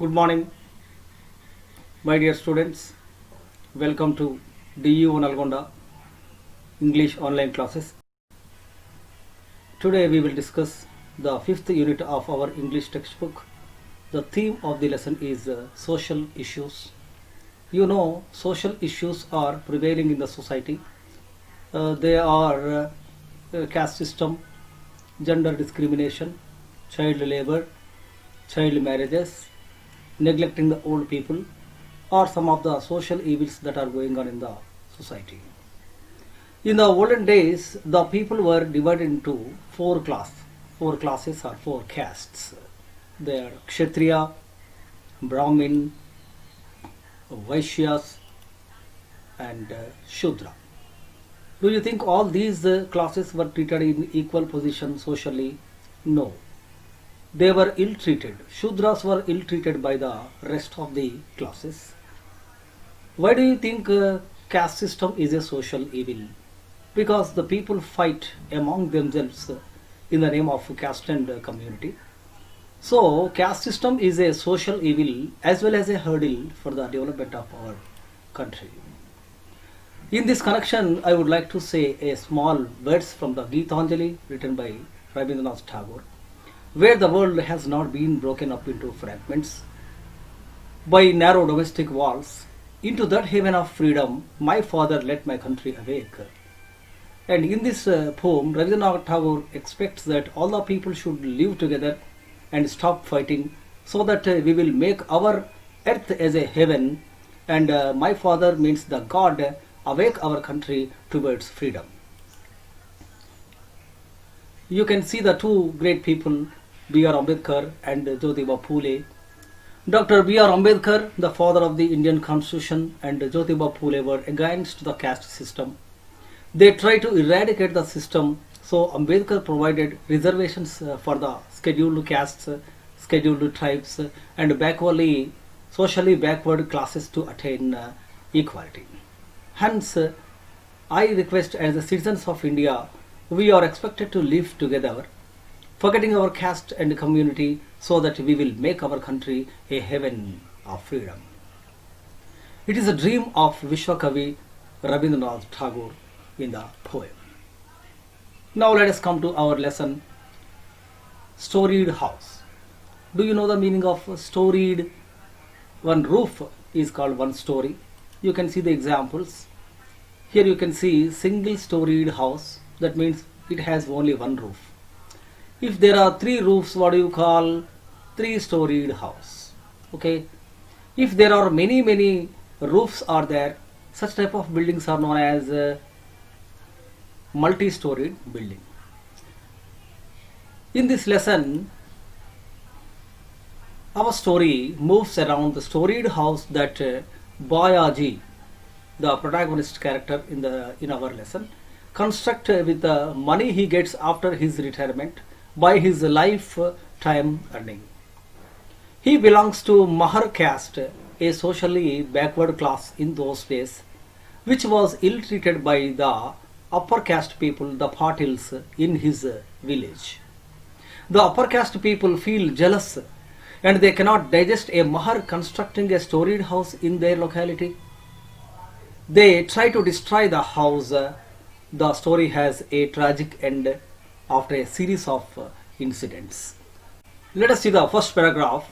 Good morning, my dear students. Welcome to DU Nalgonda English online classes. Today we will discuss the fifth unit of our English textbook. The theme of the lesson is social issues. You know, social issues are prevailing in the society. They are caste system, gender discrimination, child labor, child marriages, neglecting the old people, or some of the social evils that are going on in the society. In the olden days, the people were divided into four classes or four castes. They are Kshatriya, Brahmin, Vaishyas, and Shudra. Do you think all these classes were treated in equal position socially? No. They were ill treated. Shudras were ill treated by the rest of the classes. Why do you think caste system is a social evil? Because the people fight among themselves in the name of caste and community. So caste system is a social evil as well as a hurdle for the development of our country. In this connection, I would like to say a small words from the Gitanjali written by Rabindranath Tagore, where the world has not been broken up into fragments by narrow domestic walls. Into that haven of freedom, my father let my country awake. And in this poem, Rabindranath Tagore expects that all the people should live together and stop fighting so that we will make our earth as a heaven, and my father means the God awake our country towards freedom. You can see the two great people, B.R. Ambedkar and Jyotiba Phule. Dr. B.R. Ambedkar, the father of the Indian Constitution, and Jyotiba Phule were against the caste system. They tried to eradicate the system, so Ambedkar provided reservations for the scheduled castes, scheduled tribes, and socially backward classes to attain equality. Hence, I request as the citizens of India, we are expected to live together, forgetting our caste and community, so that we will make our country a heaven of freedom. It is a dream of Vishwakavi Rabindranath Tagore in the poem. Now let us come to our lesson, Storeyed house. Do you know the meaning of storeyed? One roof is called one story. You can see the examples. Here you can see single storeyed house. That means it has only one roof. If there are three roofs, what do you call? Three-storied house. Okay. If there are many roofs are there, such type of buildings are known as multi-storied building. In this lesson, our story moves around the storied house that Bayaji, the protagonist character in our lesson, construct with the money he gets after his retirement by his lifetime earning. He belongs to Mahar caste, a socially backward class in those days, which was ill-treated by the upper caste people, the Patils, in his village. The upper caste people feel jealous and they cannot digest a Mahar constructing a storied house in their locality. They try to destroy the house. The story has a tragic end after a series of incidents. Let us see the first paragraph.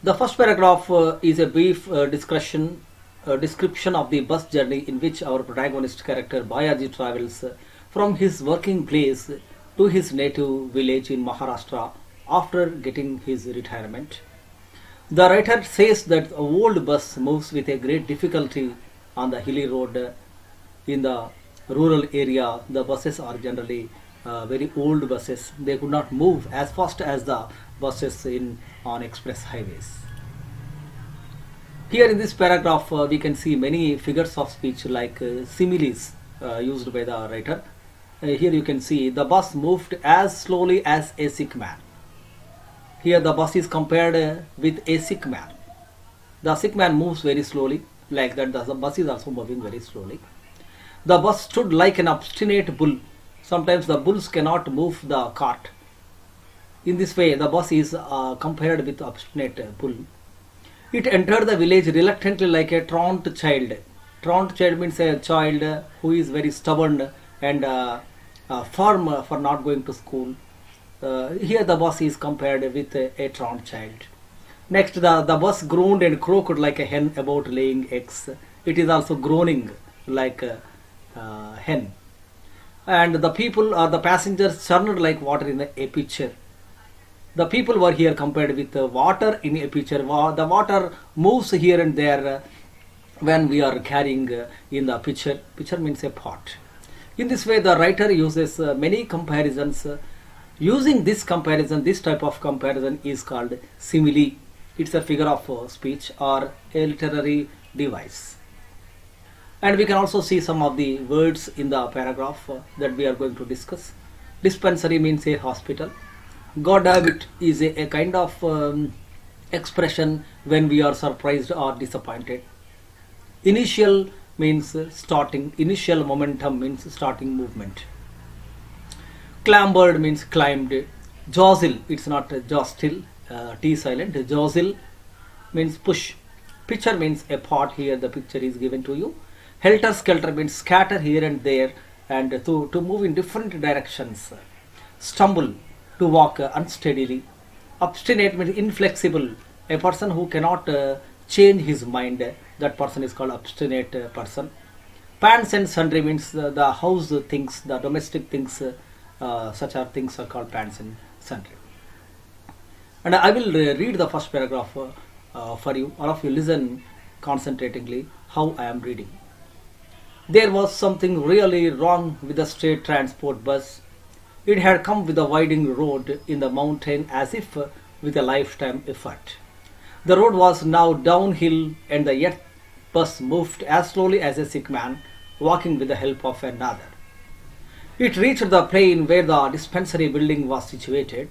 The first paragraph is a brief description of the bus journey in which our protagonist character Bayaji travels from his working place to his native village in Maharashtra after getting his retirement. The writer says that a old bus moves with a great difficulty on the hilly road. In the rural area, the buses are generally very old buses. They could not move as fast as the buses on express highways. Here in this paragraph, we can see many figures of speech like similes used by the writer. Here you can see the bus moved as slowly as a sick man. Here the bus is compared with a sick man. The sick man moves very slowly, like that the bus is also moving very slowly. The bus stood like an obstinate bull. Sometimes the bulls cannot move the cart. In this way, the bus is compared with obstinate bull. It entered the village reluctantly like a truant child. Truant child means a child who is very stubborn and firm for not going to school. Here the bus is compared with a truant child. Next, the bus groaned and croaked like a hen about laying eggs. It is also groaning like a hen. And the people or the passengers churned like water in a pitcher. The people were here compared with water in a pitcher. The water moves here and there when we are carrying in the pitcher. Pitcher means a pot. In this way, the writer uses many comparisons. Using this comparison, this type of comparison is called simile. It's a figure of speech or a literary device. And we can also see some of the words in the paragraph that we are going to discuss. Dispensary means a hospital. God damn it is a kind of expression when we are surprised or disappointed. Initial means starting. Initial momentum means starting movement. Clambered means climbed. Jostle, it's not jostle, T silent. Jostle means push. Picture means a pot. Here the picture is given to you. Helter skelter means scatter here and there and to move in different directions. Stumble, to walk unsteadily. Obstinate means inflexible. A person who cannot change his mind. That person is called obstinate person. Pans and sundry means the house things, the domestic things, such are things are called pans and sundry. And I will read the first paragraph for you. All of you listen concentratingly how I am reading. There was something really wrong with the state transport bus. It had come with a winding road in the mountain as if with a lifetime effort. The road was now downhill and the yet bus moved as slowly as a sick man walking with the help of another. It reached the plain where the dispensary building was situated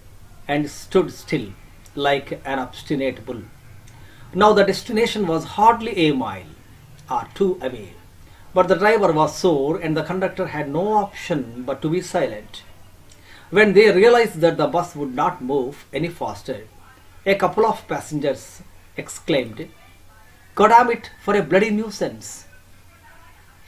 and stood still like an obstinate bull. Now the destination was hardly a mile or two away, but the driver was sore and the conductor had no option but to be silent. When they realized that the bus would not move any faster, a couple of passengers exclaimed, "God damn it for a bloody nuisance."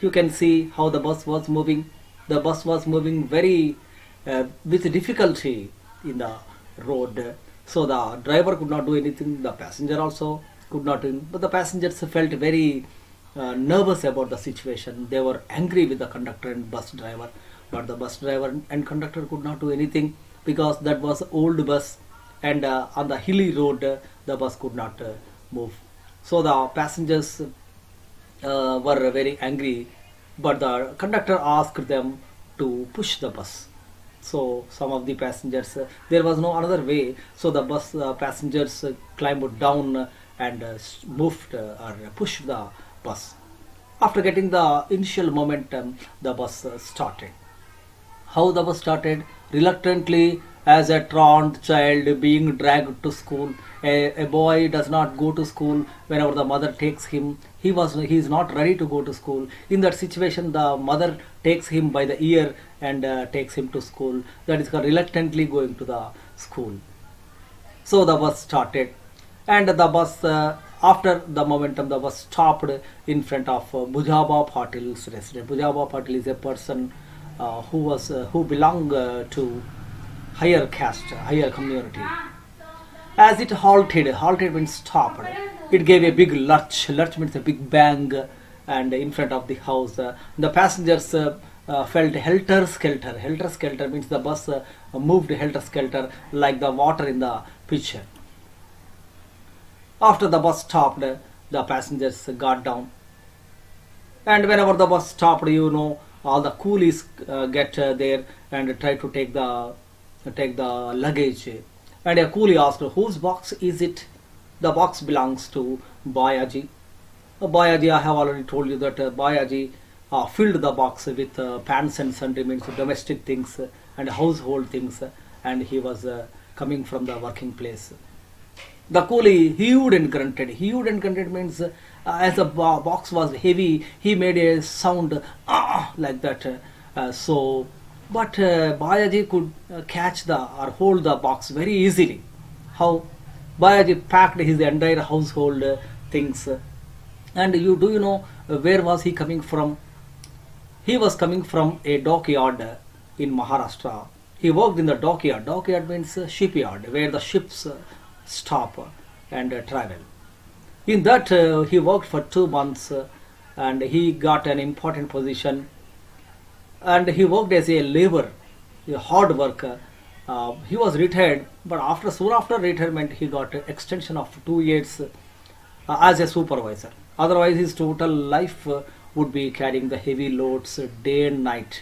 You can see how the bus was moving. The bus was moving very with difficulty in the road. So the driver could not do anything. The passenger also could not do anything. But the passengers felt very nervous about the situation. They were angry with the conductor and bus driver. But the bus driver and conductor could not do anything because that was old bus and on the hilly road the bus could not move. So the passengers were very angry, but the conductor asked them to push the bus. So some of the passengers, there was no another way, so the bus passengers climbed down and moved or pushed the bus. After getting the initial momentum, the bus started. How the bus started? Reluctantly, as a truant child being dragged to school. A boy does not go to school whenever the mother takes him. He is not ready to go to school. In that situation, the mother takes him by the ear and takes him to school. That is called reluctantly going to the school. So the bus started, and the bus after the momentum, the bus stopped in front of Bujaba Patil's residence. Bujaba Patil is a person who belonged to higher caste, higher community. As it halted means stopped. It gave a big lurch. Lurch means a big bang, and in front of the house, the passengers felt helter skelter. Helter skelter means the bus moved helter skelter like the water in the pitcher. After the bus stopped, the passengers got down. And whenever the bus stopped, all the coolies get there and try to take the luggage. And a coolie asked, "Whose box is it?" The box belongs to Bayaji. Bayaji, I have already told you that Bayaji filled the box with pans and sundry means domestic things and household things, and he was coming from the working place. The coolie hewed and grunted. Hewed and grunted means as the box was heavy, he made a sound like that. So But Bayaji could catch the or hold the box very easily. How Bayaji packed his entire household things, and you know where was he coming from? He was coming from a dockyard in Maharashtra. He worked in the dockyard. Dockyard means shipyard, where the ships stop and travel. In that, he worked for 2 months, and he got an important position. And he worked as a labor, a hard worker. He was retired, but after soon after retirement, he got an extension of 2 years as a supervisor. Otherwise, his total life would be carrying the heavy loads day and night.